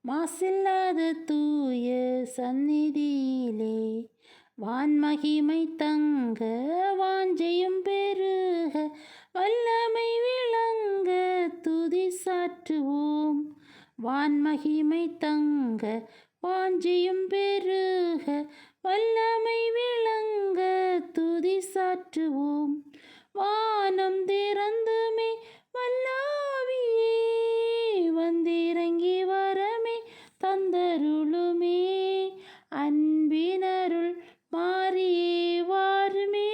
மாசில்லாத தூய சந்நிதியிலே வான்மகிமை தங்க வாஞ்சையும் பெருக வல்லமை விளங்க துதி சாற்றுவோம். வான்மகிமை தங்க வாஞ்சையும் பெருக வல்லமை விளங்க துதி சாற்றுவோம். வானம் திறந்துமே வல்லாவியே வந்திறங்கி வரமே தந்தருளுமே. அன்பினருள் மாறியே வாருமே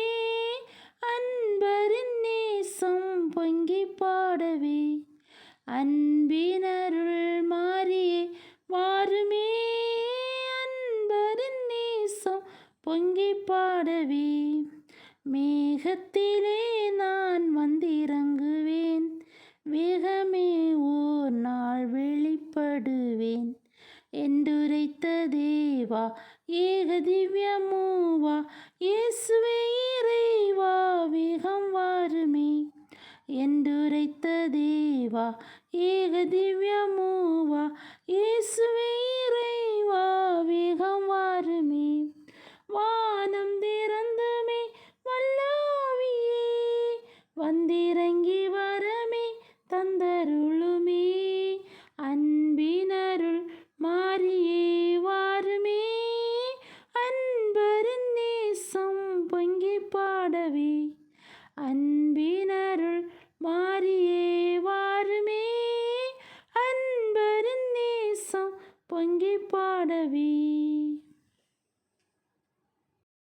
அன்பரின் நேசம் பொங்கி பாடவே. அன்பினருள் மாறியே வாருமே அன்பரின் நேசம் பொங்கி பாடவே. மேகத்திலே நான் வந்திறங்குவேன் வேகமே ஓர் நாள் வெளிப்படுவேன் என்றுரைத்த தேவா ஏக திவ்யமூவா இயேசுவே இறைவா வேகம் வாருமே. என்றுரைத்த தேவா ஏக திவ்யமூவா இயேசுவே இறைவா வேகம் வாருமே. வானம் திறந்துமே வல்லாவியே வந்திறங்கி வரமே தந்தருளுமே. அன்பினருள் மாறியே வாருமே அன்பரின் நேசம் பொங்கி பாடவே. அன்பினருள் மாறியே வாருமே அன்பரின் நேசம் பொங்கி பாடவே.